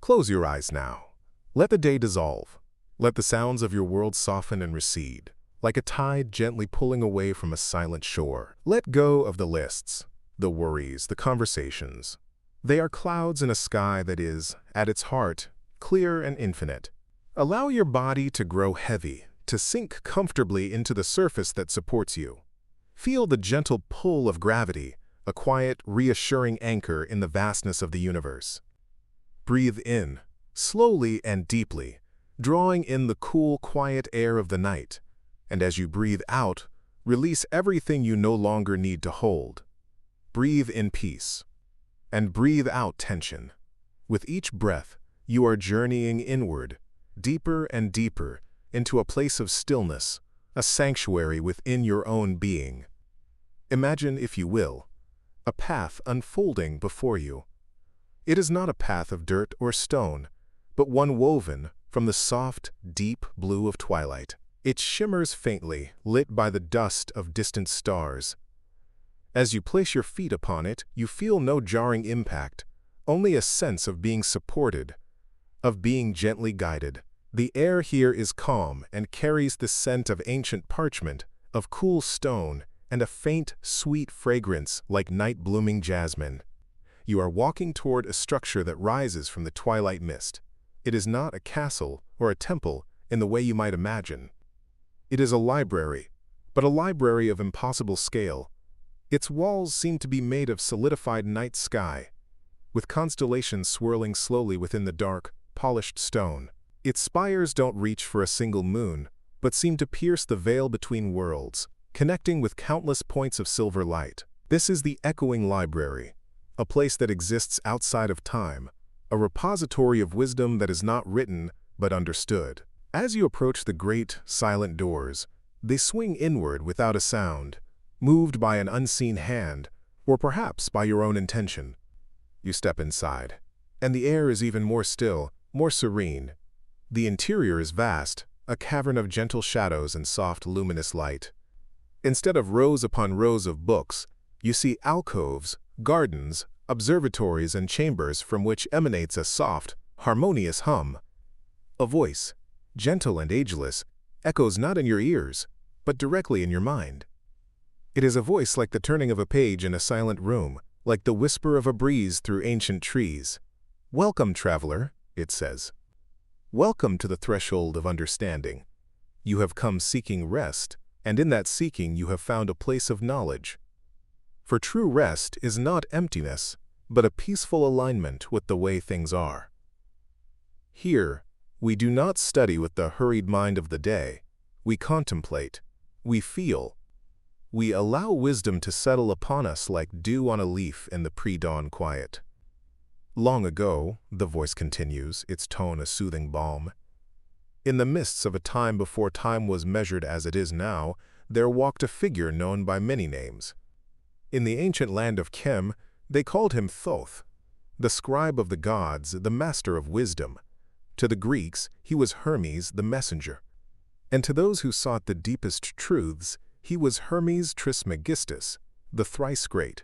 Close your eyes now. Let the day dissolve. Let the sounds of your world soften and recede, like a tide gently pulling away from a silent shore. Let go of the lists, the worries, the conversations. They are clouds in a sky that is, at its heart, clear and infinite. Allow your body to grow heavy, to sink comfortably into the surface that supports you. Feel the gentle pull of gravity, a quiet, reassuring anchor in the vastness of the universe. Breathe in, slowly and deeply, drawing in the cool, quiet air of the night. And as you breathe out, release everything you no longer need to hold. Breathe in peace. And breathe out tension. With each breath, you are journeying inward, deeper and deeper, into a place of stillness, a sanctuary within your own being. Imagine, if you will, a path unfolding before you. It is not a path of dirt or stone, but one woven from the soft, deep blue of twilight. It shimmers faintly, lit by the dust of distant stars. As you place your feet upon it, you feel no jarring impact, only a sense of being supported, of being gently guided. The air here is calm and carries the scent of ancient parchment, of cool stone, and a faint, sweet fragrance like night-blooming jasmine. You are walking toward a structure that rises from the twilight mist. It is not a castle or a temple in the way you might imagine. It is a library, but a library of impossible scale. Its walls seem to be made of solidified night sky, with constellations swirling slowly within the dark, polished stone. Its spires don't reach for a single moon, but seem to pierce the veil between worlds, connecting with countless points of silver light. This is the echoing library, a place that exists outside of time, a repository of wisdom that is not written but understood. As you approach the great, silent doors, they swing inward without a sound, moved by an unseen hand, or perhaps by your own intention. You step inside, and the air is even more still, more serene. The interior is vast, a cavern of gentle shadows and soft, luminous light. Instead of rows upon rows of books, you see alcoves, gardens, observatories, and chambers from which emanates a soft, harmonious hum. A voice, gentle and ageless, echoes not in your ears, but directly in your mind. It is a voice like the turning of a page in a silent room, like the whisper of a breeze through ancient trees. "Welcome, traveler," it says. "Welcome to the threshold of understanding. You have come seeking rest, and in that seeking you have found a place of knowledge. For true rest is not emptiness, but a peaceful alignment with the way things are. Here, we do not study with the hurried mind of the day. We contemplate. We feel. We allow wisdom to settle upon us like dew on a leaf in the pre-dawn quiet." Long ago, the voice continues, its tone a soothing balm, in the mists of a time before time was measured as it is now, there walked a figure known by many names. In the ancient land of Chem, they called him Thoth, the scribe of the gods, the master of wisdom. To the Greeks, he was Hermes, the messenger. And to those who sought the deepest truths, he was Hermes Trismegistus, the thrice great.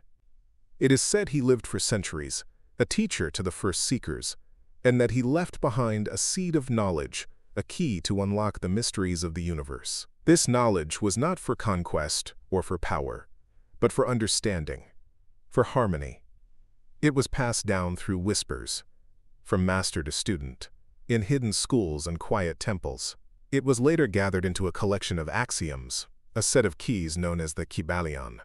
It is said he lived for centuries, a teacher to the first seekers, and that he left behind a seed of knowledge, a key to unlock the mysteries of the universe. This knowledge was not for conquest or for power, but for understanding, for harmony. It was passed down through whispers, from master to student, in hidden schools and quiet temples. It was later gathered into a collection of axioms, a set of keys known as the Kybalion.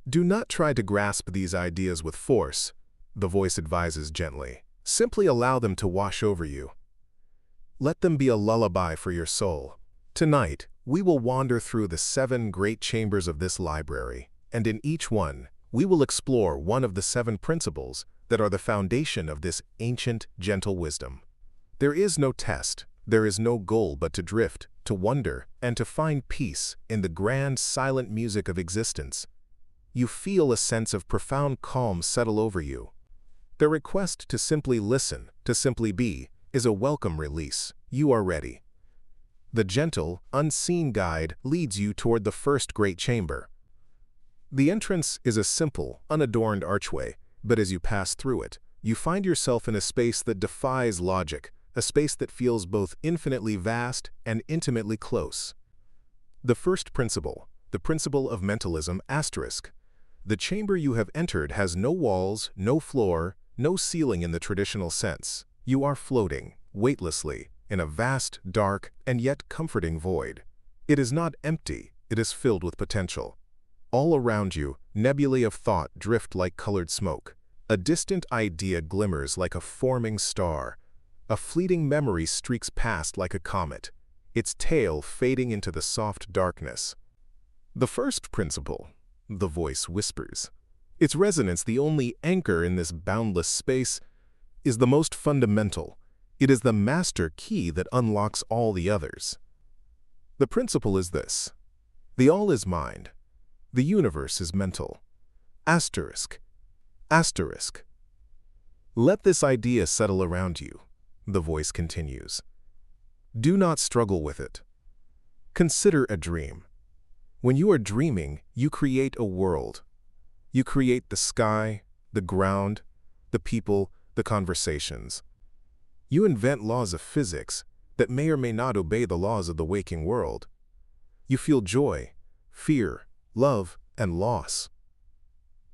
Do not try to grasp these ideas with force, the voice advises gently. Simply allow them to wash over you. Let them be a lullaby for your soul. Tonight, we will wander through the 7 great chambers of this library, and in each one, we will explore one of the 7 principles that are the foundation of this ancient, gentle wisdom. There is no test, there is no goal but to drift, to wonder, and to find peace in the grand, silent music of existence. You feel a sense of profound calm settle over you. The request to simply listen, to simply be, is a welcome release. You are ready. The gentle, unseen guide leads you toward the first great chamber. The entrance is a simple, unadorned archway, but as you pass through it, you find yourself in a space that defies logic, a space that feels both infinitely vast and intimately close. The first principle, the principle of mentalism **. The chamber you have entered has no walls, no floor, no ceiling in the traditional sense. You are floating, weightlessly, in a vast, dark, and yet comforting void. It is not empty, it is filled with potential. All around you, nebulae of thought drift like colored smoke. A distant idea glimmers like a forming star. A fleeting memory streaks past like a comet, its tail fading into the soft darkness. The first principle, the voice whispers. Its resonance, the only anchor in this boundless space, is the most fundamental. It is the master key that unlocks all the others. The principle is this: the all is mind. The universe is mental. Asterisk. Asterisk. Let this idea settle around you, the voice continues. Do not struggle with it. Consider a dream. When you are dreaming, you create a world. You create the sky, the ground, the people, the conversations. You invent laws of physics that may or may not obey the laws of the waking world. You feel joy, fear, love, and loss.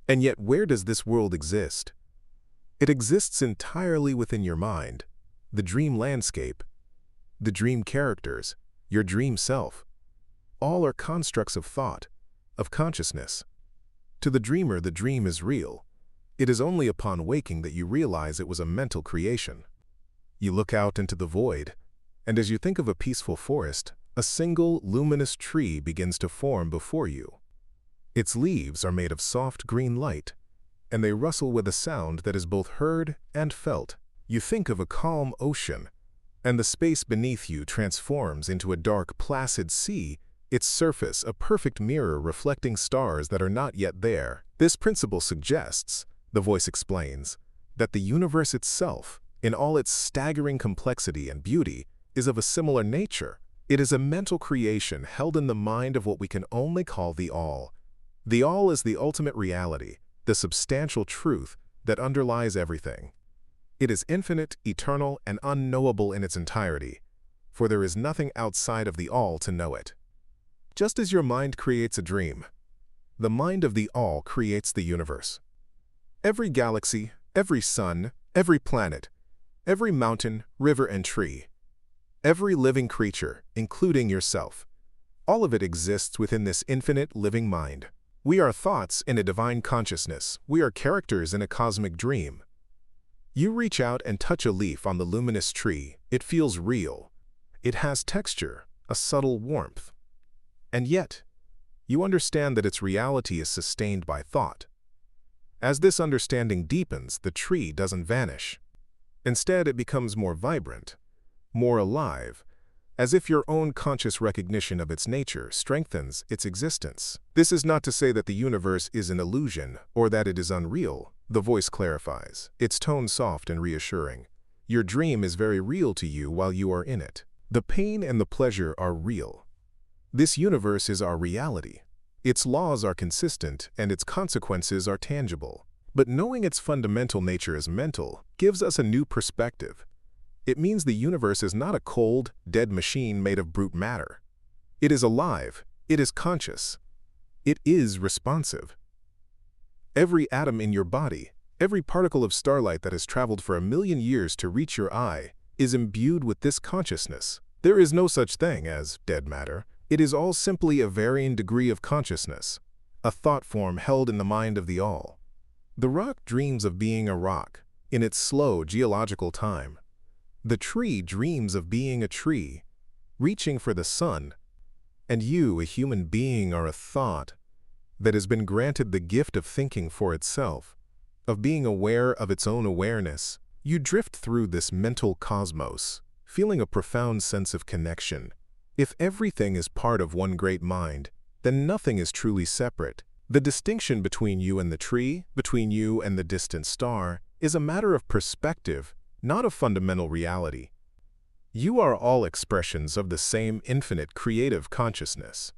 And yet, where does this world exist? It exists entirely within your mind, the dream landscape, the dream characters, your dream self. All are constructs of thought, of consciousness. To the dreamer, the dream is real. It is only upon waking that you realize it was a mental creation. You look out into the void, and as you think of a peaceful forest, a single luminous tree begins to form before you. Its leaves are made of soft green light, and they rustle with a sound that is both heard and felt. You think of a calm ocean, and the space beneath you transforms into a dark, placid sea, its surface a perfect mirror reflecting stars that are not yet there. This principle suggests, the voice explains, that the universe itself, in all its staggering complexity and beauty, is of a similar nature. It is a mental creation held in the mind of what we can only call the all. The all is the ultimate reality, the substantial truth that underlies everything. It is infinite, eternal, and unknowable in its entirety, for there is nothing outside of the all to know it. Just as your mind creates a dream, the mind of the all creates the universe. Every galaxy, every sun, every planet, every mountain, river, and tree, every living creature, including yourself, all of it exists within this infinite living mind. We are thoughts in a divine consciousness. We are characters in a cosmic dream. You reach out and touch a leaf on the luminous tree. It feels real. It has texture, a subtle warmth. And yet, you understand that its reality is sustained by thought. As this understanding deepens, the tree doesn't vanish. Instead, it becomes more vibrant, more alive, as if your own conscious recognition of its nature strengthens its existence. This is not to say that the universe is an illusion or that it is unreal, the voice clarifies, its tone soft and reassuring. Your dream is very real to you while you are in it. The pain and the pleasure are real. This universe is our reality. Its laws are consistent and its consequences are tangible. But knowing its fundamental nature is mental gives us a new perspective. It means the universe is not a cold, dead machine made of brute matter. It is alive. It is conscious. It is responsive. Every atom in your body, every particle of starlight that has traveled for 1,000,000 years to reach your eye, is imbued with this consciousness. There is no such thing as dead matter. It is all simply a varying degree of consciousness, a thought form held in the mind of the all. The rock dreams of being a rock, in its slow geological time. The tree dreams of being a tree, reaching for the sun. And you, a human being, are a thought that has been granted the gift of thinking for itself, of being aware of its own awareness. You drift through this mental cosmos, feeling a profound sense of connection. If everything is part of one great mind, then nothing is truly separate. The distinction between you and the tree, between you and the distant star, is a matter of perspective, not of fundamental reality. You are all expressions of the same infinite creative consciousness.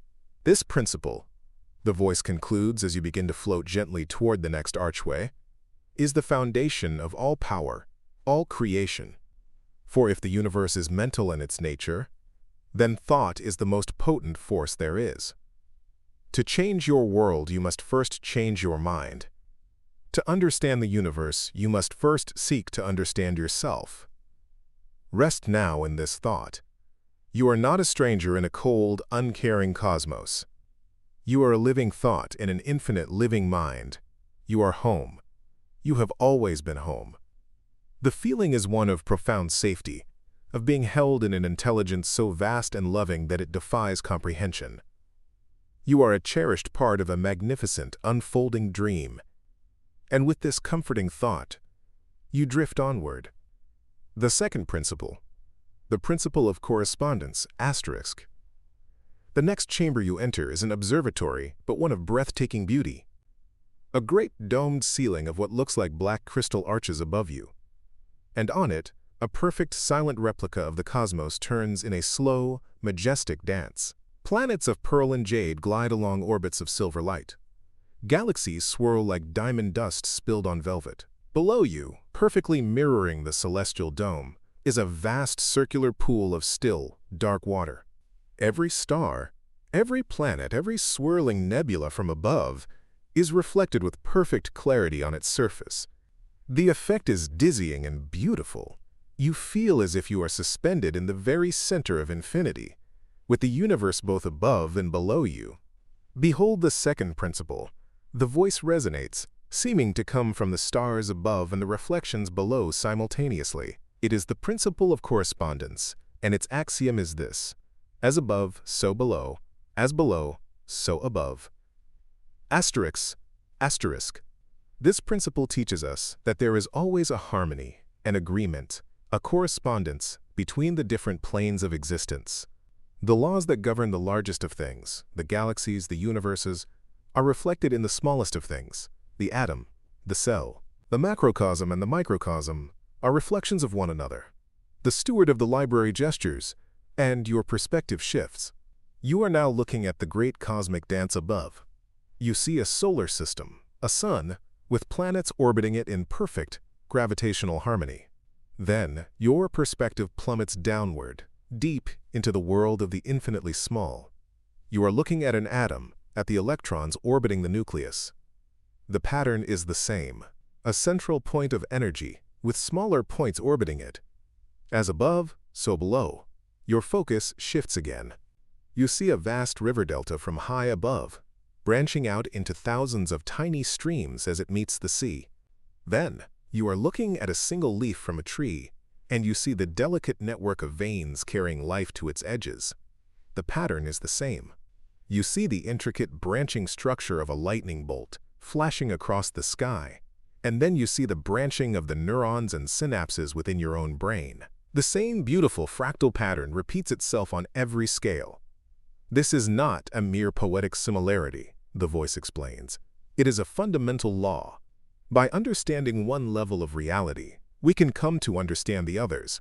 This principle, the voice concludes as you begin to float gently toward the next archway, is the foundation of all power, all creation. For if the universe is mental in its nature, then thought is the most potent force there is. To change your world, you must first change your mind. To understand the universe, you must first seek to understand yourself. Rest now in this thought. You are not a stranger in a cold, uncaring cosmos. You are a living thought in an infinite living mind. You are home. You have always been home. The feeling is one of profound safety, of being held in an intelligence so vast and loving that it defies comprehension. You are a cherished part of a magnificent, unfolding dream. And with this comforting thought, you drift onward. The second principle, the principle of correspondence, asterisk. The next chamber you enter is an observatory, but one of breathtaking beauty. A great domed ceiling of what looks like black crystal arches above you. And on it, a perfect silent replica of the cosmos turns in a slow, majestic dance. Planets of pearl and jade glide along orbits of silver light. Galaxies swirl like diamond dust spilled on velvet. Below you, perfectly mirroring the celestial dome, is a vast circular pool of still, dark water. Every star, every planet, every swirling nebula from above is reflected with perfect clarity on its surface. The effect is dizzying and beautiful. You feel as if you are suspended in the very center of infinity, with the universe both above and below you. Behold the second principle. The voice resonates, seeming to come from the stars above and the reflections below simultaneously. It is the principle of correspondence, and its axiom is this: as above, so below; as below, so above. Asterisk, asterisk. This principle teaches us that there is always a harmony, an agreement, a correspondence between the different planes of existence. The laws that govern the largest of things, the galaxies, the universes, are reflected in the smallest of things, the atom, the cell. The macrocosm and the microcosm are reflections of one another. The steward of the library gestures, and your perspective shifts. You are now looking at the great cosmic dance above. You see a solar system, a sun, with planets orbiting it in perfect gravitational harmony. Then, your perspective plummets downward, deep into the world of the infinitely small. You are looking at an atom, at the electrons orbiting the nucleus. The pattern is the same, a central point of energy, with smaller points orbiting it. As above, so below. Your focus shifts again. You see a vast river delta from high above, branching out into thousands of tiny streams as it meets the sea. Then, you are looking at a single leaf from a tree, and you see the delicate network of veins carrying life to its edges. The pattern is the same. You see the intricate branching structure of a lightning bolt flashing across the sky, and then you see the branching of the neurons and synapses within your own brain. The same beautiful fractal pattern repeats itself on every scale. This is not a mere poetic similarity, the voice explains. It is a fundamental law. By understanding one level of reality, we can come to understand the others.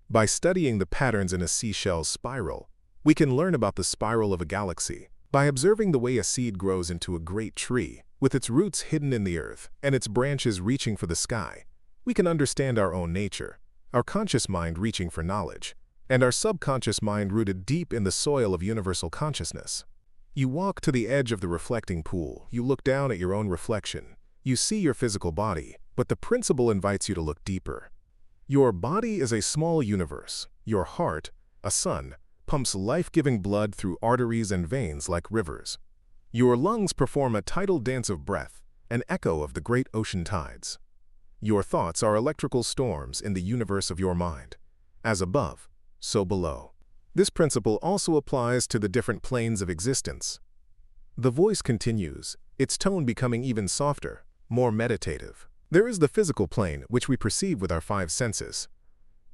By studying the patterns in a seashell's spiral, we can learn about the spiral of a galaxy. By observing the way a seed grows into a great tree, with its roots hidden in the earth and its branches reaching for the sky, we can understand our own nature, our conscious mind reaching for knowledge, and our subconscious mind rooted deep in the soil of universal consciousness. You walk to the edge of the reflecting pool, you look down at your own reflection, you see your physical body, but the principle invites you to look deeper. Your body is a small universe. Your heart, a sun, pumps life-giving blood through arteries and veins like rivers. Your lungs perform a tidal dance of breath, an echo of the great ocean tides. Your thoughts are electrical storms in the universe of your mind. As above, so below. This principle also applies to the different planes of existence. The voice continues, its tone becoming even softer, more meditative. There is the physical plane, which we perceive with our five senses.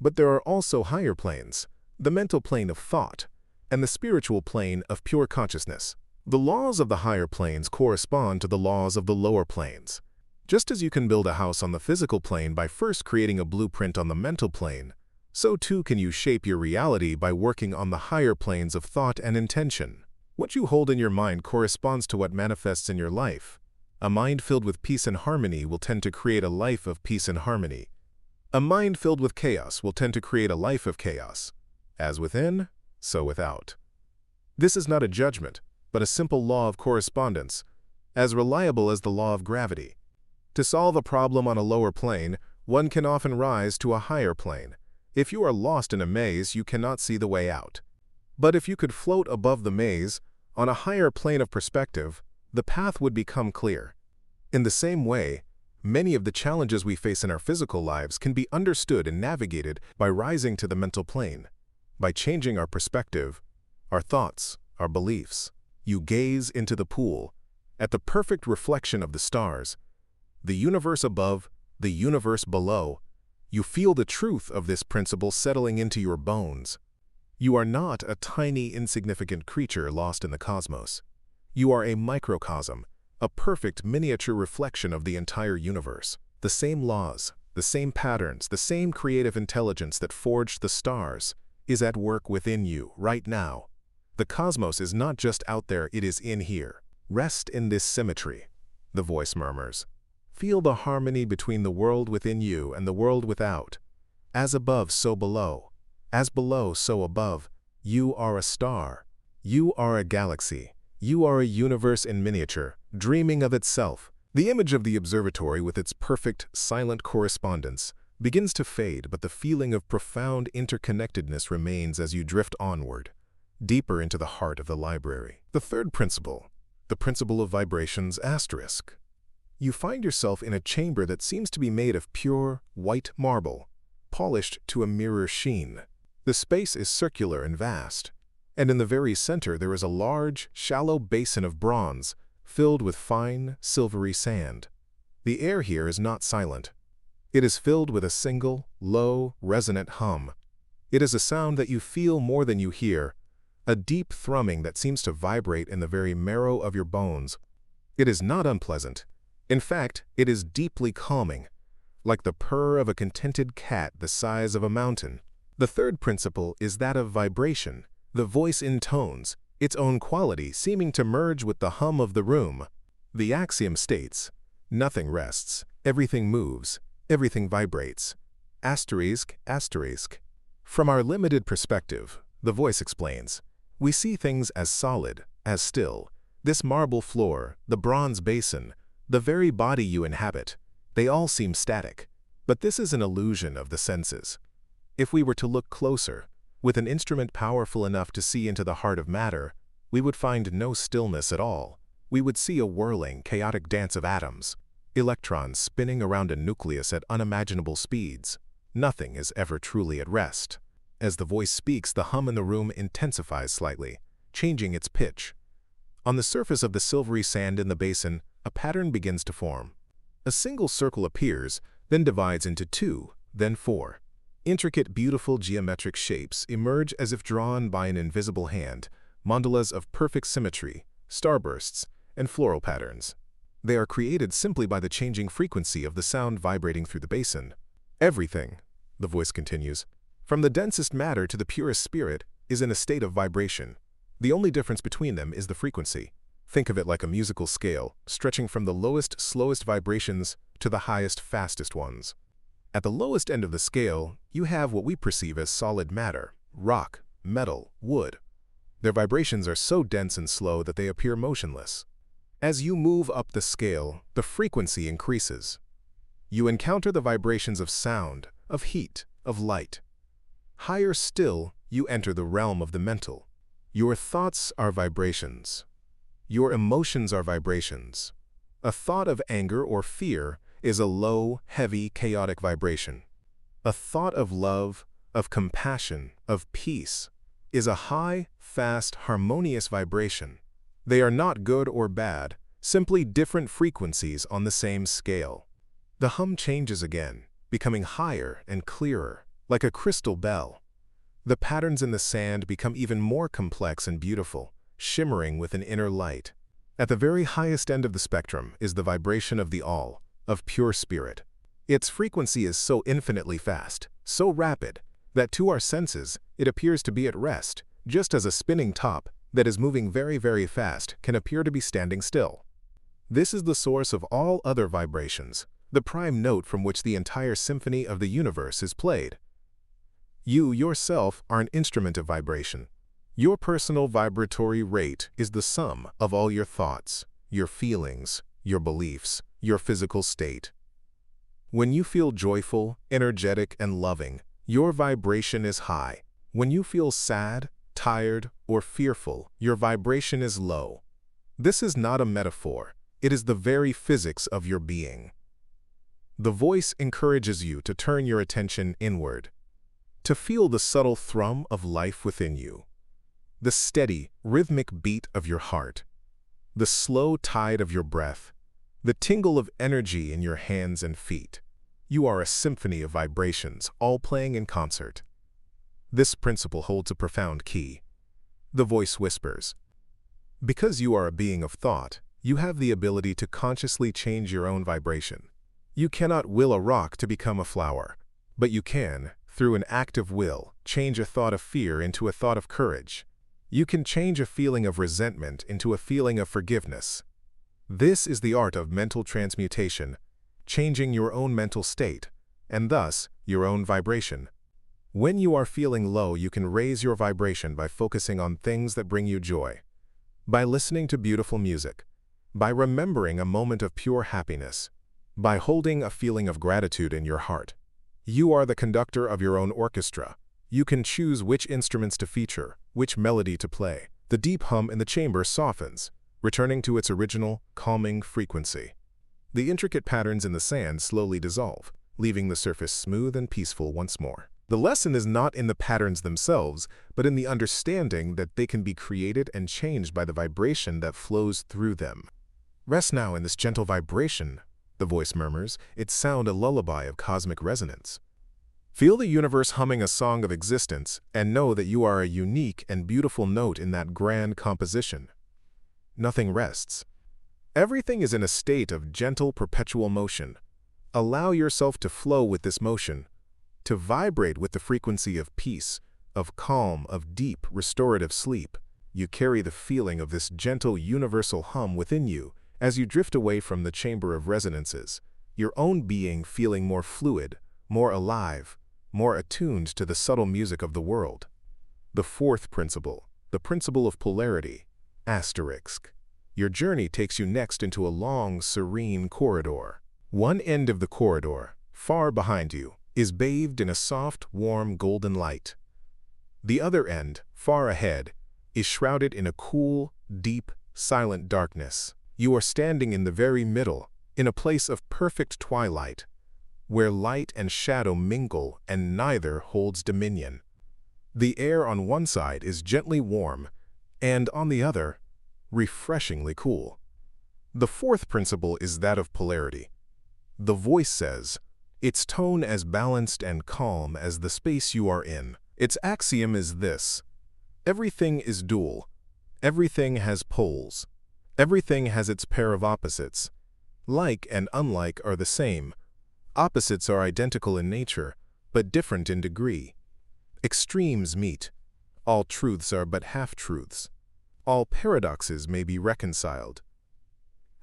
But there are also higher planes, the mental plane of thought, and the spiritual plane of pure consciousness. The laws of the higher planes correspond to the laws of the lower planes. Just as you can build a house on the physical plane by first creating a blueprint on the mental plane, so too can you shape your reality by working on the higher planes of thought and intention. What you hold in your mind corresponds to what manifests in your life. A mind filled with peace and harmony will tend to create a life of peace and harmony. A mind filled with chaos will tend to create a life of chaos. As within, so without. This is not a judgment, but a simple law of correspondence, as reliable as the law of gravity. To solve a problem on a lower plane, one can often rise to a higher plane. If you are lost in a maze, you cannot see the way out. But if you could float above the maze, on a higher plane of perspective, the path would become clear. In the same way, many of the challenges we face in our physical lives can be understood and navigated by rising to the mental plane. By changing our perspective, our thoughts, our beliefs. You gaze into the pool, at the perfect reflection of the stars, the universe above, the universe below. You feel the truth of this principle settling into your bones. You are not a tiny, insignificant creature lost in the cosmos. You are a microcosm, a perfect miniature reflection of the entire universe. The same laws, the same patterns, the same creative intelligence that forged the stars is at work within you right now. The cosmos is not just out there, it is in here. Rest in this symmetry, the voice murmurs. Feel the harmony between the world within you and the world without. As above, so below. As below, so above. You are a star. You are a galaxy. You are a universe in miniature, dreaming of itself. The image of the observatory with its perfect, silent correspondence begins to fade, but the feeling of profound interconnectedness remains as you drift onward, deeper into the heart of the library. The third principle, the principle of vibrations asterisk. You find yourself in a chamber that seems to be made of pure, white marble, polished to a mirror sheen. The space is circular and vast, and in the very center there is a large, shallow basin of bronze filled with fine, silvery sand. The air here is not silent. It is filled with a single, low, resonant hum. It is a sound that you feel more than you hear, a deep thrumming that seems to vibrate in the very marrow of your bones. It is not unpleasant. In fact, it is deeply calming, like the purr of a contented cat the size of a mountain. The third principle is that of vibration, the voice intones, its own quality seeming to merge with the hum of the room. The axiom states, nothing rests, everything moves, everything vibrates. Asterisk, asterisk. From our limited perspective, the voice explains, we see things as solid, as still. This marble floor, the bronze basin, the very body you inhabit, they all seem static. But this is an illusion of the senses. If we were to look closer, with an instrument powerful enough to see into the heart of matter, we would find no stillness at all. We would see a whirling, chaotic dance of atoms, electrons spinning around a nucleus at unimaginable speeds. Nothing is ever truly at rest. As the voice speaks, the hum in the room intensifies slightly, changing its pitch. On the surface of the silvery sand in the basin, a pattern begins to form. A single circle appears, then divides into two, then four. Intricate, beautiful geometric shapes emerge as if drawn by an invisible hand, mandalas of perfect symmetry, starbursts, and floral patterns. They are created simply by the changing frequency of the sound vibrating through the basin. Everything, the voice continues, from the densest matter to the purest spirit, is in a state of vibration. The only difference between them is the frequency. Think of it like a musical scale, stretching from the lowest, slowest vibrations to the highest, fastest ones. At the lowest end of the scale, you have what we perceive as solid matter, rock, metal, wood. Their vibrations are so dense and slow that they appear motionless. As you move up the scale, the frequency increases. You encounter the vibrations of sound, of heat, of light. Higher still, you enter the realm of the mental. Your thoughts are vibrations. Your emotions are vibrations. A thought of anger or fear is a low, heavy, chaotic vibration. A thought of love, of compassion, of peace, is a high, fast, harmonious vibration. They are not good or bad, simply different frequencies on the same scale. The hum changes again, becoming higher and clearer, like a crystal bell. The patterns in the sand become even more complex and beautiful, shimmering with an inner light. At the very highest end of the spectrum is the vibration of the all, of pure spirit. Its frequency is so infinitely fast, so rapid, that to our senses it appears to be at rest, just as a spinning top that is moving very, very fast can appear to be standing still. This is the source of all other vibrations, the prime note from which the entire symphony of the universe is played. You yourself are an instrument of vibration. Your personal vibratory rate is the sum of all your thoughts, your feelings, your beliefs, your physical state. When you feel joyful, energetic, and loving, your vibration is high. When you feel sad, tired, or fearful, your vibration is low. This is not a metaphor. It is the very physics of your being. The voice encourages you to turn your attention inward, to feel the subtle thrum of life within you, the steady, rhythmic beat of your heart, the slow tide of your breath, the tingle of energy in your hands and feet. You are a symphony of vibrations, all playing in concert. This principle holds a profound key. The voice whispers. Because you are a being of thought, you have the ability to consciously change your own vibration. You cannot will a rock to become a flower, but you can, through an act of will, change a thought of fear into a thought of courage. You can change a feeling of resentment into a feeling of forgiveness. This is the art of mental transmutation, changing your own mental state, and thus your own vibration. When you are feeling low, you can raise your vibration by focusing on things that bring you joy, by listening to beautiful music, by remembering a moment of pure happiness, by holding a feeling of gratitude in your heart. You are the conductor of your own orchestra. You can choose which instruments to feature, which melody to play. The deep hum in the chamber softens, returning to its original, calming frequency. The intricate patterns in the sand slowly dissolve, leaving the surface smooth and peaceful once more. The lesson is not in the patterns themselves, but in the understanding that they can be created and changed by the vibration that flows through them. Rest now in this gentle vibration, the voice murmurs, its sound a lullaby of cosmic resonance. Feel the universe humming a song of existence, and know that you are a unique and beautiful note in that grand composition. Nothing rests. Everything is in a state of gentle, perpetual motion. Allow yourself to flow with this motion, to vibrate with the frequency of peace, of calm, of deep, restorative sleep. You carry the feeling of this gentle, universal hum within you as you drift away from the chamber of resonances, your own being feeling more fluid, more alive, more attuned to the subtle music of the world. The fourth principle, the principle of polarity, asterisk. Your journey takes you next into a long, serene corridor. One end of the corridor, far behind you, is bathed in a soft, warm, golden light. The other end, far ahead, is shrouded in a cool, deep, silent darkness. You are standing in the very middle, in a place of perfect twilight, where light and shadow mingle and neither holds dominion. The air on one side is gently warm, and on the other, refreshingly cool. The fourth principle is that of polarity. The voice says, its tone as balanced and calm as the space you are in. Its axiom is this: everything is dual. Everything has poles. Everything has its pair of opposites. Like and unlike are the same. Opposites are identical in nature, but different in degree. Extremes meet. All truths are but half-truths. All paradoxes may be reconciled.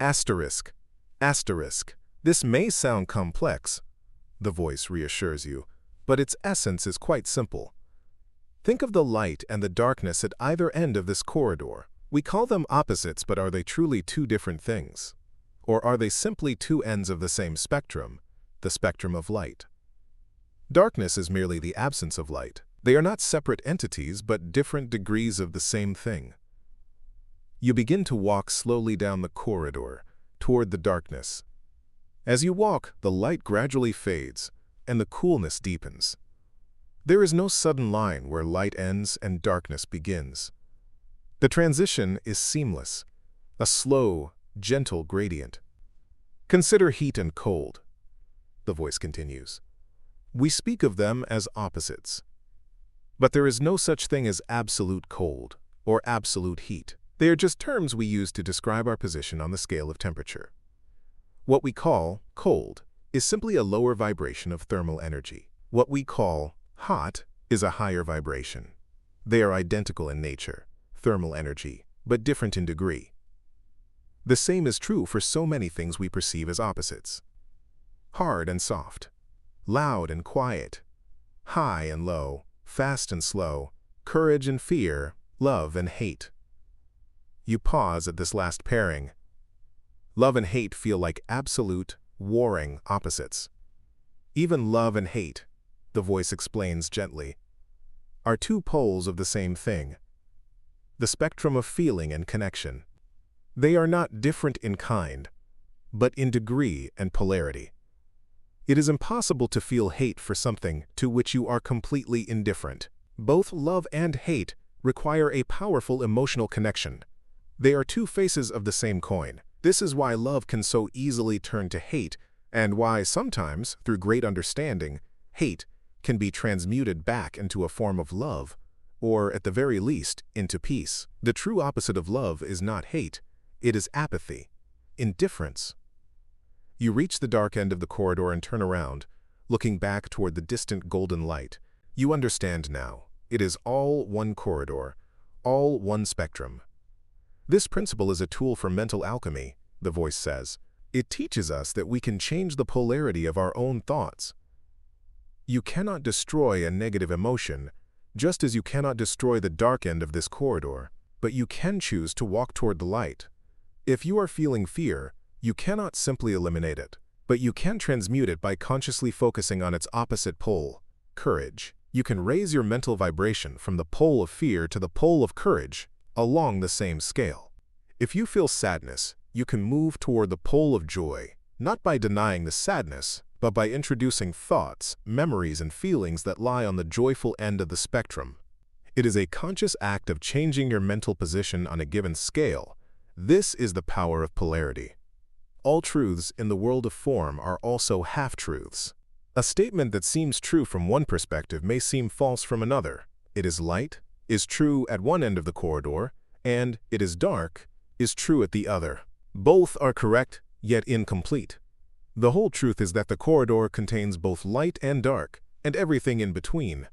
Asterisk. Asterisk. This may sound complex, the voice reassures you, but its essence is quite simple. Think of the light and the darkness at either end of this corridor. We call them opposites, but are they truly two different things? Or are they simply two ends of the same spectrum, the spectrum of light? Darkness is merely the absence of light. They are not separate entities, but different degrees of the same thing. You begin to walk slowly down the corridor, toward the darkness. As you walk, the light gradually fades, and the coolness deepens. There is no sudden line where light ends and darkness begins. The transition is seamless, a slow, gentle gradient. Consider heat and cold, the voice continues. We speak of them as opposites. But there is no such thing as absolute cold or absolute heat. They are just terms we use to describe our position on the scale of temperature. What we call cold is simply a lower vibration of thermal energy. What we call hot is a higher vibration. They are identical in nature, thermal energy, but different in degree. The same is true for so many things we perceive as opposites. Hard and soft, loud and quiet, high and low, fast and slow, courage and fear, love and hate. You pause at this last pairing. Love and hate feel like absolute, warring opposites. Even love and hate, the voice explains gently, are two poles of the same thing, the spectrum of feeling and connection. They are not different in kind, but in degree and polarity. It is impossible to feel hate for something to which you are completely indifferent. Both love and hate require a powerful emotional connection. They are two faces of the same coin. This is why love can so easily turn to hate, and why sometimes, through great understanding, hate can be transmuted back into a form of love, or at the very least, into peace. The true opposite of love is not hate, it is apathy, indifference. You reach the dark end of the corridor and turn around, looking back toward the distant golden light. You understand now. It is all one corridor, all one spectrum. This principle is a tool for mental alchemy, the voice says. It teaches us that we can change the polarity of our own thoughts. You cannot destroy a negative emotion, just as you cannot destroy the dark end of this corridor, but you can choose to walk toward the light. If you are feeling fear, you cannot simply eliminate it, but you can transmute it by consciously focusing on its opposite pole, courage. You can raise your mental vibration from the pole of fear to the pole of courage along the same scale. If you feel sadness, you can move toward the pole of joy, not by denying the sadness, but by introducing thoughts, memories, and feelings that lie on the joyful end of the spectrum. It is a conscious act of changing your mental position on a given scale. This is the power of polarity. All truths in the world of form are also half-truths. A statement that seems true from one perspective may seem false from another. It is light is true at one end of the corridor, and it is dark is true at the other. Both are correct, yet incomplete. The whole truth is that the corridor contains both light and dark, and everything in between.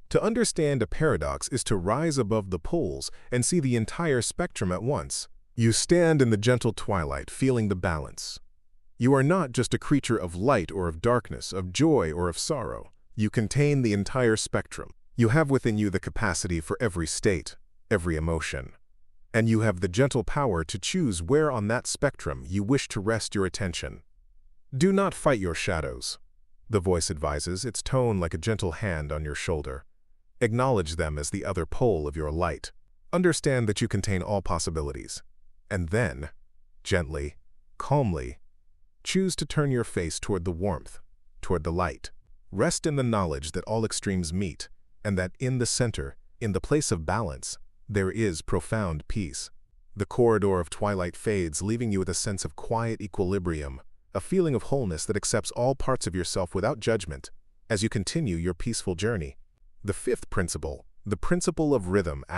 To understand a paradox is to rise above the poles and see the entire spectrum at once. You stand in the gentle twilight, feeling the balance. You are not just a creature of light or of darkness, of joy or of sorrow. You contain the entire spectrum. You have within you the capacity for every state, every emotion. And you have the gentle power to choose where on that spectrum you wish to rest your attention. Do not fight your shadows, the voice advises, its tone like a gentle hand on your shoulder. Acknowledge them as the other pole of your light. Understand that you contain all possibilities. And then, gently, calmly, choose to turn your face toward the warmth, toward the light. Rest in the knowledge that all extremes meet, and that in the center, in the place of balance, there is profound peace. The corridor of twilight fades, leaving you with a sense of quiet equilibrium, a feeling of wholeness that accepts all parts of yourself without judgment as you continue your peaceful journey. The fifth principle, the principle of rhythm *.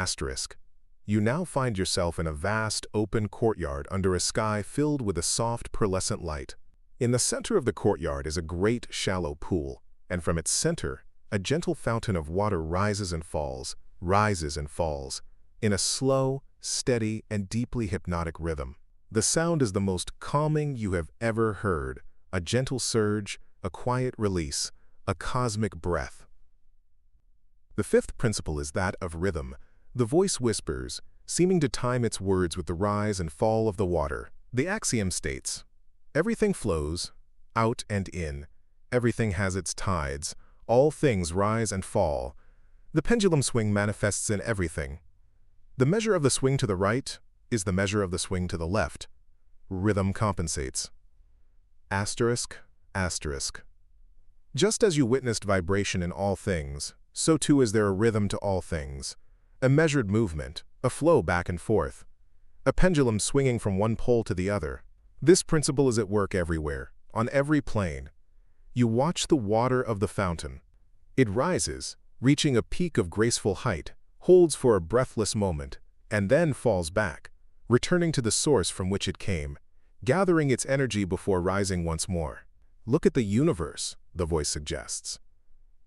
You now find yourself in a vast, open courtyard under a sky filled with a soft, pearlescent light. In the center of the courtyard is a great, shallow pool, and from its center, a gentle fountain of water rises and falls, in a slow, steady, and deeply hypnotic rhythm. The sound is the most calming you have ever heard, a gentle surge, a quiet release, a cosmic breath. The fifth principle is that of rhythm. The voice whispers, seeming to time its words with the rise and fall of the water. The axiom states, everything flows, out and in, everything has its tides, all things rise and fall. The pendulum swing manifests in everything. The measure of the swing to the right is the measure of the swing to the left. Rhythm compensates. ***. Just as you witnessed vibration in all things, so too is there a rhythm to all things. A measured movement, a flow back and forth. A pendulum swinging from one pole to the other. This principle is at work everywhere, on every plane. You watch the water of the fountain. It rises, reaching a peak of graceful height, holds for a breathless moment, and then falls back, returning to the source from which it came, gathering its energy before rising once more. Look at the universe, the voice suggests.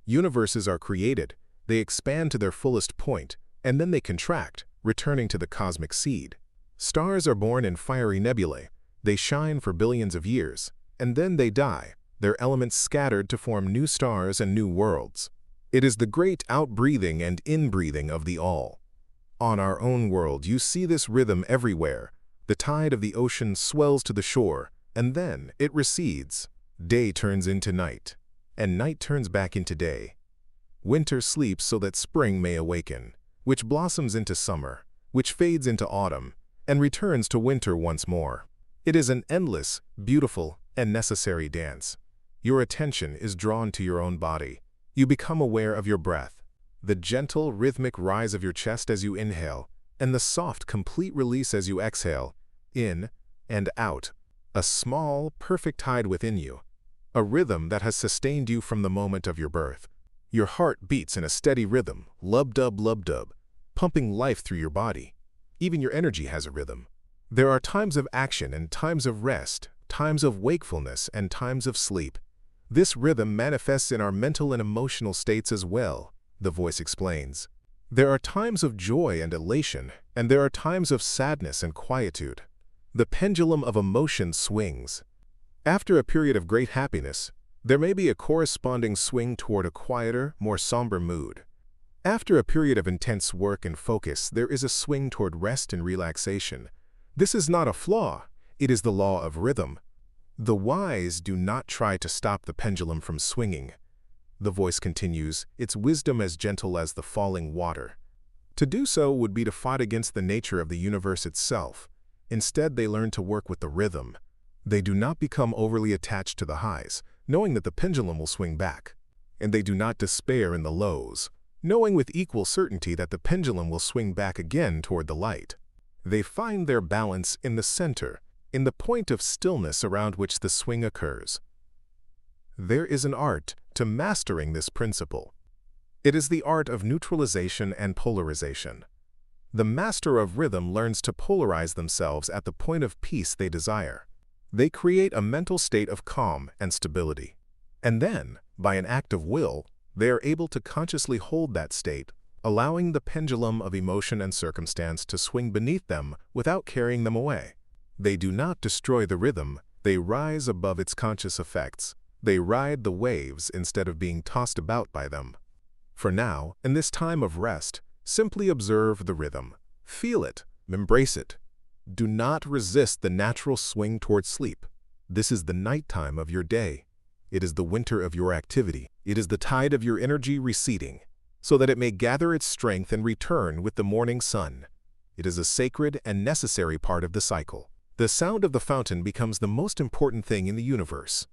Universes are created, they expand to their fullest point, and then they contract, returning to the cosmic seed. Stars are born in fiery nebulae. They shine for billions of years, and then they die, their elements scattered to form new stars and new worlds. It is the great outbreathing and inbreathing of the all. On our own world, you see this rhythm everywhere. The tide of the ocean swells to the shore, and then it recedes. Day turns into night, and night turns back into day. Winter sleeps so that spring may awaken, which blossoms into summer, which fades into autumn, and returns to winter once more. It is an endless, beautiful, and necessary dance. Your attention is drawn to your own body. You become aware of your breath, the gentle, rhythmic rise of your chest as you inhale, and the soft, complete release as you exhale, in and out. A small, perfect tide within you, a rhythm that has sustained you from the moment of your birth. Your heart beats in a steady rhythm, lub-dub, pumping life through your body. Even your energy has a rhythm. There are times of action and times of rest, times of wakefulness and times of sleep. This rhythm manifests in our mental and emotional states as well, the voice explains. There are times of joy and elation, and there are times of sadness and quietude. The pendulum of emotion swings. After a period of great happiness, there may be a corresponding swing toward a quieter, more somber mood. After a period of intense work and focus, there is a swing toward rest and relaxation. This is not a flaw, it is the law of rhythm. The wise do not try to stop the pendulum from swinging. The voice continues, its wisdom as gentle as the falling water. To do so would be to fight against the nature of the universe itself. Instead, they learn to work with the rhythm. They do not become overly attached to the highs, knowing that the pendulum will swing back. And they do not despair in the lows, knowing with equal certainty that the pendulum will swing back again toward the light. They find their balance in the center, in the point of stillness around which the swing occurs. There is an art to mastering this principle. It is the art of neutralization and polarization. The master of rhythm learns to polarize themselves at the point of peace they desire. They create a mental state of calm and stability. And then, by an act of will, they are able to consciously hold that state, allowing the pendulum of emotion and circumstance to swing beneath them without carrying them away. They do not destroy the rhythm, they rise above its conscious effects. They ride the waves instead of being tossed about by them. For now, in this time of rest, simply observe the rhythm. Feel it, embrace it. Do not resist the natural swing toward sleep. This is the nighttime of your day. It is the winter of your activity. It is the tide of your energy receding, so that it may gather its strength and return with the morning sun. It is a sacred and necessary part of the cycle. The sound of the fountain becomes the most important thing in the universe.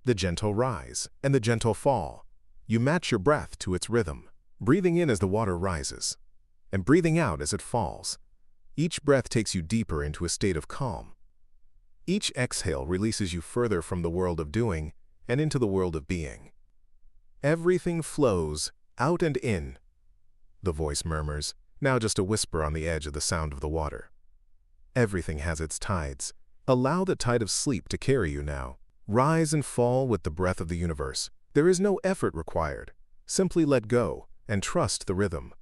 The gentle rise and the gentle fall. You match your breath to its rhythm, breathing in as the water rises, and breathing out as it falls. Each breath takes you deeper into a state of calm. Each exhale releases you further from the world of doing and into the world of being. Everything flows out and in, the voice murmurs, now just a whisper on the edge of the sound of the water. Everything has its tides. Allow the tide of sleep to carry you now. Rise and fall with the breath of the universe. There is no effort required. Simply let go and trust the rhythm.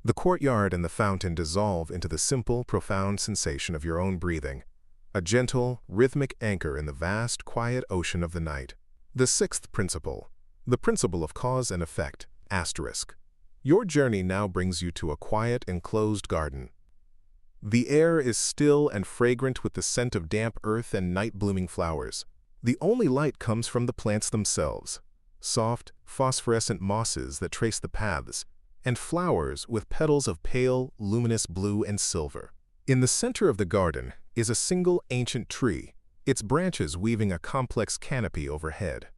The courtyard and the fountain dissolve into the simple, profound sensation of your own breathing, a gentle, rhythmic anchor in the vast, quiet ocean of the night. The sixth principle, the principle of cause and effect, asterisk. Your journey now brings you to a quiet, enclosed garden. The air is still and fragrant with the scent of damp earth and night-blooming flowers. The only light comes from the plants themselves, soft, phosphorescent mosses that trace the paths, and flowers with petals of pale, luminous blue and silver. In the center of the garden is a single ancient tree, its branches weaving a complex canopy overhead.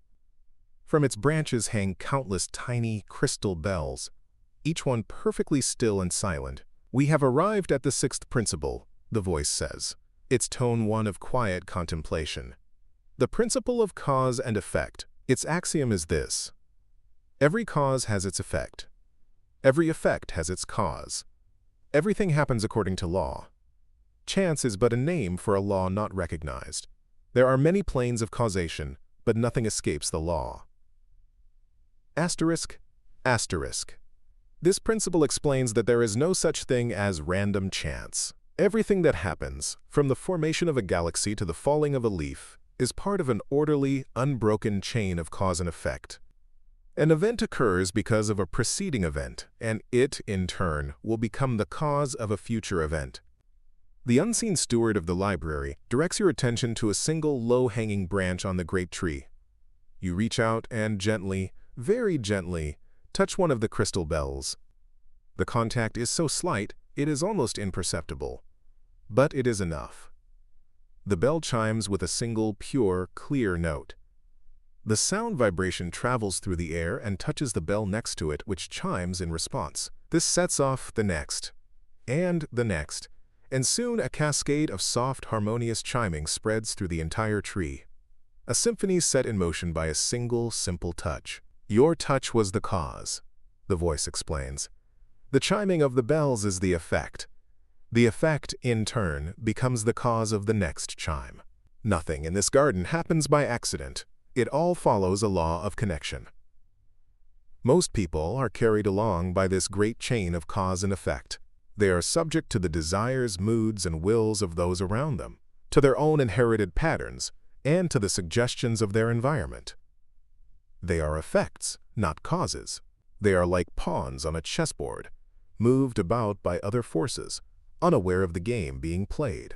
From its branches hang countless tiny, crystal bells, each one perfectly still and silent. We have arrived at the sixth principle, the voice says, its tone one of quiet contemplation. The principle of cause and effect. Its axiom is this: every cause has its effect. Every effect has its cause. Everything happens according to law. Chance is but a name for a law not recognized. There are many planes of causation, but nothing escapes the law. Asterisk, asterisk. This principle explains that there is no such thing as random chance. Everything that happens, from the formation of a galaxy to the falling of a leaf, is part of an orderly, unbroken chain of cause and effect. An event occurs because of a preceding event, and it, in turn, will become the cause of a future event. The unseen steward of the library directs your attention to a single low-hanging branch on the great tree. You reach out and gently, very gently, touch one of the crystal bells. The contact is so slight, it is almost imperceptible. But it is enough. The bell chimes with a single, pure, clear note. The sound vibration travels through the air and touches the bell next to it, which chimes in response. This sets off the next, and soon a cascade of soft, harmonious chiming spreads through the entire tree. A symphony set in motion by a single, simple touch. Your touch was the cause, the voice explains. The chiming of the bells is the effect. The effect, in turn, becomes the cause of the next chime. Nothing in this garden happens by accident. It all follows a law of connection. Most people are carried along by this great chain of cause and effect. They are subject to the desires, moods, and wills of those around them, to their own inherited patterns, and to the suggestions of their environment. They are effects, not causes. They are like pawns on a chessboard, moved about by other forces, unaware of the game being played.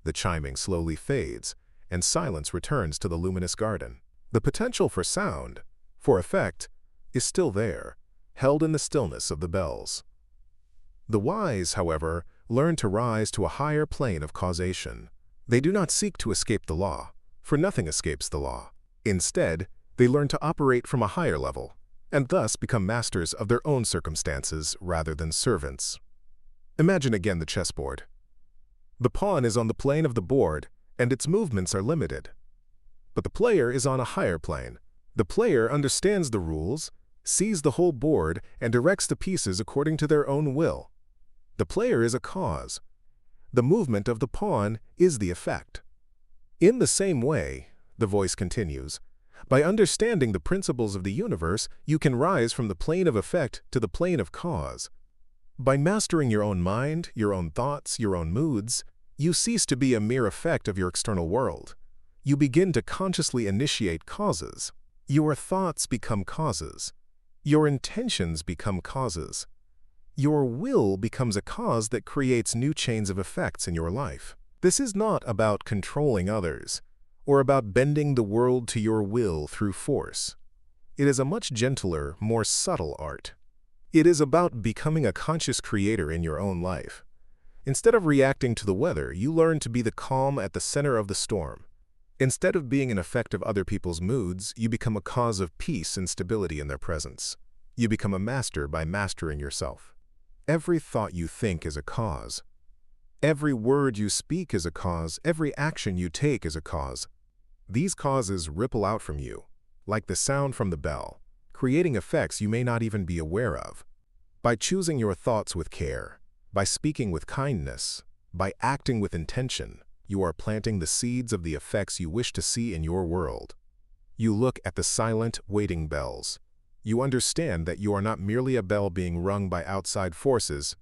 The chiming slowly fades, and silence returns to the luminous garden. The potential for sound, for effect, is still there, held in the stillness of the bells. The wise, however, learn to rise to a higher plane of causation. They do not seek to escape the law, for nothing escapes the law. Instead, they learn to operate from a higher level, and thus become masters of their own circumstances rather than servants. Imagine again the chessboard. The pawn is on the plane of the board, and its movements are limited. But the player is on a higher plane. The player understands the rules, sees the whole board, and directs the pieces according to their own will. The player is a cause. The movement of the pawn is the effect. In the same way, the voice continues, by understanding the principles of the universe, you can rise from the plane of effect to the plane of cause. By mastering your own mind, your own thoughts, your own moods, you cease to be a mere effect of your external world. You begin to consciously initiate causes. Your thoughts become causes. Your intentions become causes. Your will becomes a cause that creates new chains of effects in your life. This is not about controlling others, or about bending the world to your will through force. It is a much gentler, more subtle art. It is about becoming a conscious creator in your own life. Instead of reacting to the weather, you learn to be the calm at the center of the storm. Instead of being an effect of other people's moods, you become a cause of peace and stability in their presence. You become a master by mastering yourself. Every thought you think is a cause. Every word you speak is a cause. Every action you take is a cause. These causes ripple out from you, like the sound from the bell, creating effects you may not even be aware of. By choosing your thoughts with care, by speaking with kindness, by acting with intention, you are planting the seeds of the effects you wish to see in your world. You look at the silent, waiting bells. You understand that you are not merely a bell being rung by outside forces.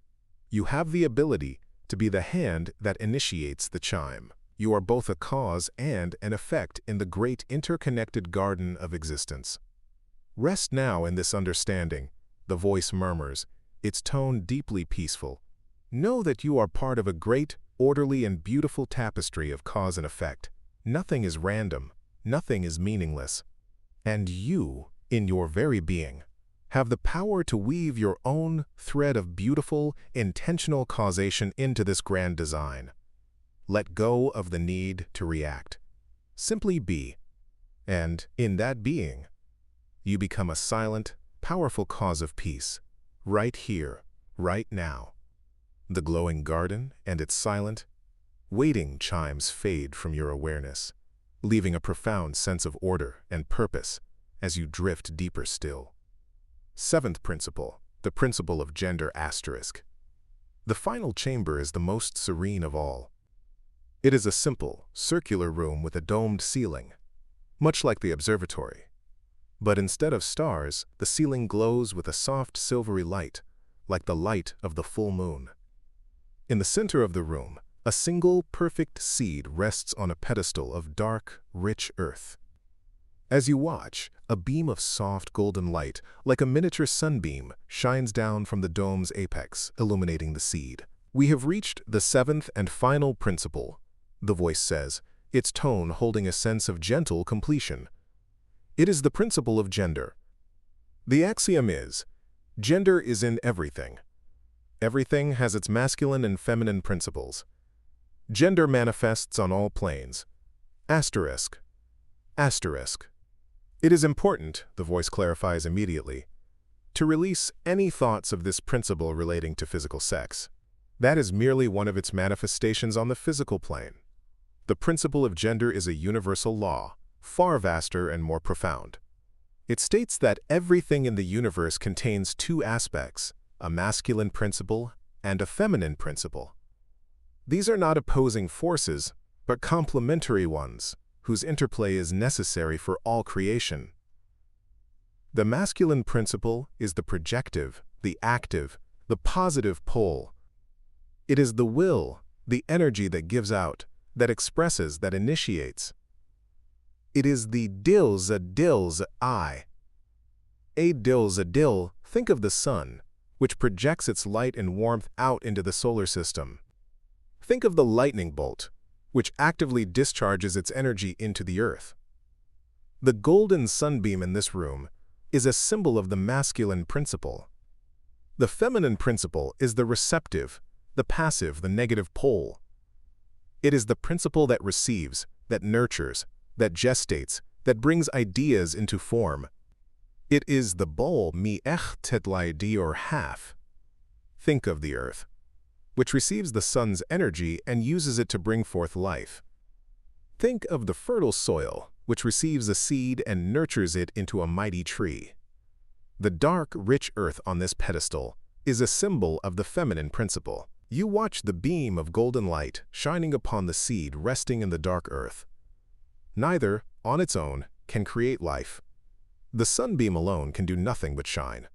You have the ability to be the hand that initiates the chime. You are both a cause and an effect in the great interconnected garden of existence. Rest now in this understanding, the voice murmurs, its tone deeply peaceful. Know that you are part of a great, orderly, and beautiful tapestry of cause and effect. Nothing is random, nothing is meaningless. And you, in your very being, have the power to weave your own thread of beautiful, intentional causation into this grand design. Let go of the need to react. Simply be. And in that being, you become a silent, powerful cause of peace, right here, right now. The glowing garden and its silent, waiting chimes fade from your awareness, leaving a profound sense of order and purpose as you drift deeper still. Seventh principle, the principle of gender asterisk. The final chamber is the most serene of all. It is a simple, circular room with a domed ceiling, much like the observatory. But instead of stars, the ceiling glows with a soft silvery light, like the light of the full moon. In the center of the room, a single perfect seed rests on a pedestal of dark, rich earth. As you watch, a beam of soft golden light, like a miniature sunbeam, shines down from the dome's apex, illuminating the seed. "We have reached the seventh and final principle," the voice says, its tone holding a sense of gentle completion. It is the principle of gender. The axiom is, gender is in everything. Everything has its masculine and feminine principles. Gender manifests on all planes. Asterisk. Asterisk. It is important, the voice clarifies immediately, to release any thoughts of this principle relating to physical sex. That is merely one of its manifestations on the physical plane. The principle of gender is a universal law, far vaster and more profound. It states that everything in the universe contains two aspects, a masculine principle and a feminine principle. These are not opposing forces, but complementary ones, whose interplay is necessary for all creation. The masculine principle is the projective, the active, the positive pole. It is the will, the energy that gives out, that expresses, that initiates. It is the dil-za I. A dil-za-dil, think of the sun, which projects its light and warmth out into the solar system. Think of the lightning bolt, which actively discharges its energy into the earth. The golden sunbeam in this room is a symbol of the masculine principle. The feminine principle is the receptive, the passive, the negative pole. It is the principle that receives, that nurtures, that gestates, that brings ideas into form. It is the bol mi ech tetlaidi or half. Think of the earth, which receives the sun's energy and uses it to bring forth life. Think of the fertile soil, which receives a seed and nurtures it into a mighty tree. The dark, rich earth on this pedestal is a symbol of the feminine principle. You watch the beam of golden light shining upon the seed resting in the dark earth. Neither, on its own, can create life. The sunbeam alone can do nothing but shine.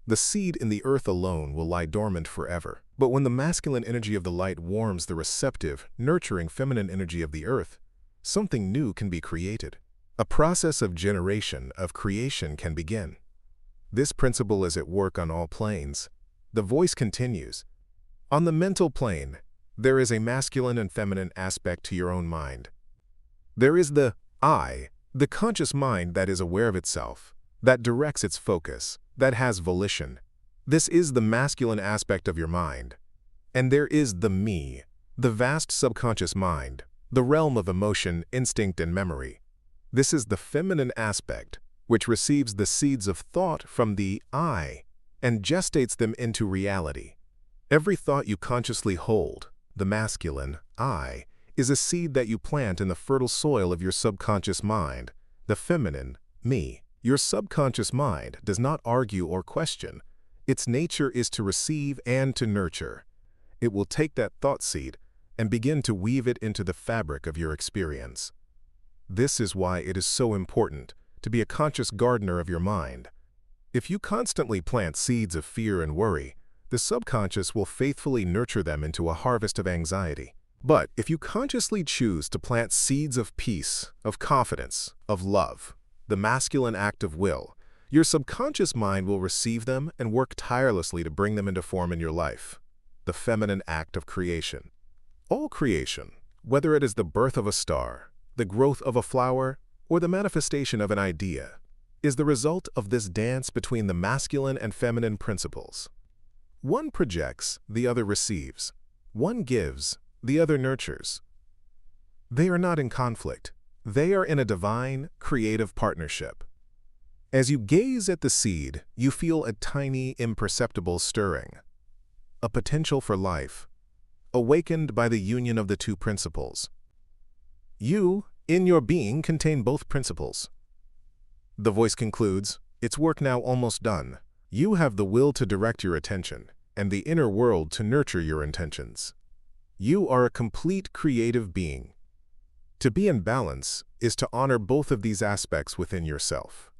The seed in the earth alone will lie dormant forever. But when the masculine energy of the light warms the receptive, nurturing feminine energy of the earth, something new can be created. A process of generation, of creation can begin. This principle is at work on all planes. The voice continues. On the mental plane, there is a masculine and feminine aspect to your own mind. There is the I, the conscious mind that is aware of itself, that directs its focus, that has volition. This is the masculine aspect of your mind. And there is the me, the vast subconscious mind, the realm of emotion, instinct, and memory. This is the feminine aspect, which receives the seeds of thought from the I and gestates them into reality. Every thought you consciously hold, the masculine I, is a seed that you plant in the fertile soil of your subconscious mind, the feminine me. Your subconscious mind does not argue or question. Its nature is to receive and to nurture. It will take that thought seed and begin to weave it into the fabric of your experience. This is why it is so important to be a conscious gardener of your mind. If you constantly plant seeds of fear and worry, the subconscious will faithfully nurture them into a harvest of anxiety. But if you consciously choose to plant seeds of peace, of confidence, of love, the masculine act of will, your subconscious mind will receive them and work tirelessly to bring them into form in your life, the feminine act of creation. All creation, whether it is the birth of a star, the growth of a flower, or the manifestation of an idea, is the result of this dance between the masculine and feminine principles. One projects, the other receives. One gives, the other nurtures. They are not in conflict. They are in a divine, creative partnership. As you gaze at the seed, you feel a tiny, imperceptible stirring, a potential for life, awakened by the union of the two principles. You, in your being, contain both principles. The voice concludes, its work now almost done. You have the will to direct your attention, and the inner world to nurture your intentions. You are a complete creative being. To be in balance is to honor both of these aspects within yourself.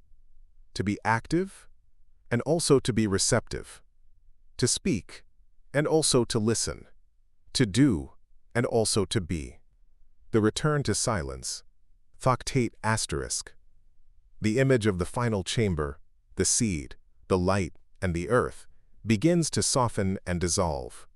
To be active, and also to be receptive. To speak, and also to listen. to do, and also to be. The return to silence. Thoctate asterisk. The image of the final chamber, the seed, the light, and the earth, begins to soften and dissolve.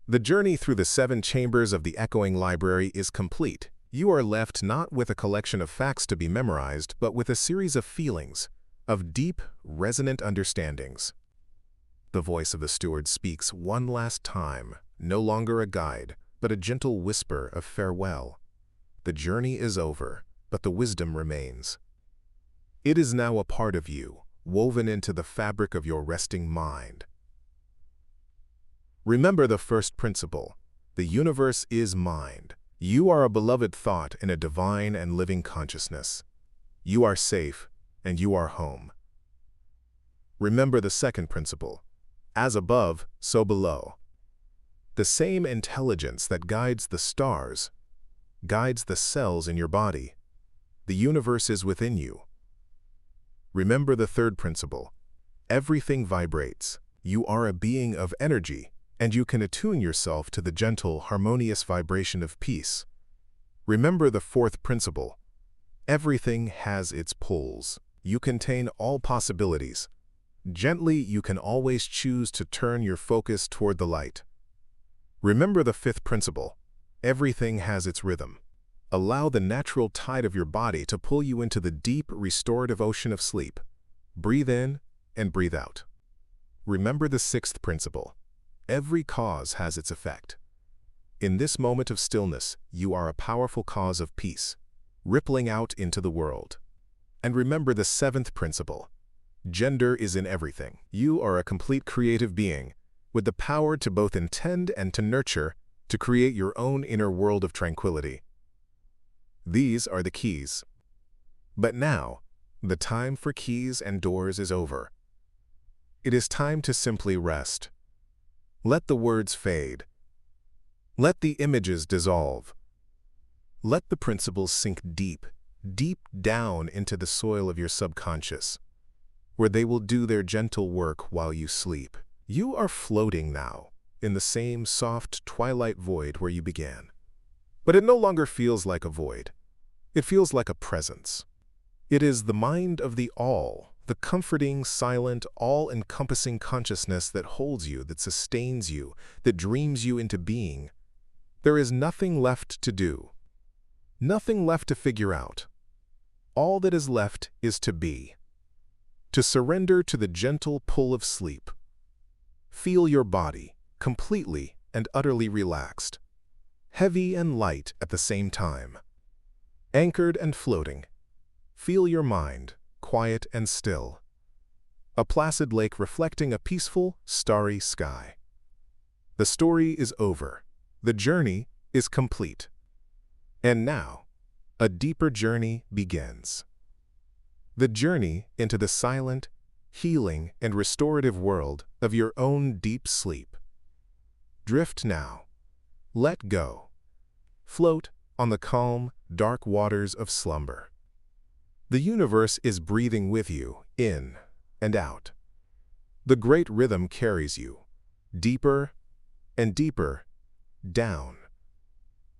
The journey through the 7 chambers of the echoing library is complete. You are left not with a collection of facts to be memorized, but with a series of feelings, of deep, resonant understandings. The voice of the steward speaks one last time, no longer a guide, but a gentle whisper of farewell. The journey is over, but the wisdom remains. It is now a part of you, woven into the fabric of your resting mind. Remember the first principle. The universe is mind. You are a beloved thought in a divine and living consciousness. You are safe, and you are home. Remember the second principle. As above, so below. The same intelligence that guides the stars guides the cells in your body. The universe is within you. Remember the third principle. Everything vibrates. You are a being of energy, and you can attune yourself to the gentle, harmonious vibration of peace. Remember the fourth principle. Everything has its poles. You contain all possibilities. Gently, you can always choose to turn your focus toward the light. Remember the fifth principle. Everything has its rhythm. Allow the natural tide of your body to pull you into the deep, restorative ocean of sleep. Breathe in and breathe out. Remember the sixth principle. Every cause has its effect. In this moment of stillness, you are a powerful cause of peace, rippling out into the world. And remember the seventh principle. Gender is in everything. You are a complete creative being, with the power to both intend and to nurture, to create your own inner world of tranquility. These are the keys. But now, the time for keys and doors is over. It is time to simply rest. Let the words fade. Let the images dissolve. Let the principles sink deep, deep down into the soil of your subconscious, where they will do their gentle work while you sleep. You are floating now in the same soft twilight void where you began. But it no longer feels like a void. It feels like a presence. It is the mind of the all, the comforting, silent, all-encompassing consciousness that holds you, that sustains you, that dreams you into being. There is nothing left to do, nothing left to figure out. All that is left is to be, to surrender to the gentle pull of sleep. Feel your body, completely and utterly relaxed, heavy and light at the same time, anchored and floating. Feel your mind, quiet and still, a placid lake reflecting a peaceful, starry sky. The story is over. The journey is complete. And now, a deeper journey begins. The journey into the silent, healing, and restorative world of your own deep sleep. Drift now. Let go. Float on the calm, dark waters of slumber. The universe is breathing with you, in and out. The great rhythm carries you, deeper and deeper, down,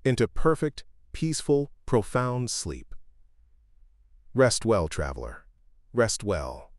into perfect, peaceful, profound sleep. Rest well, traveler. Rest well.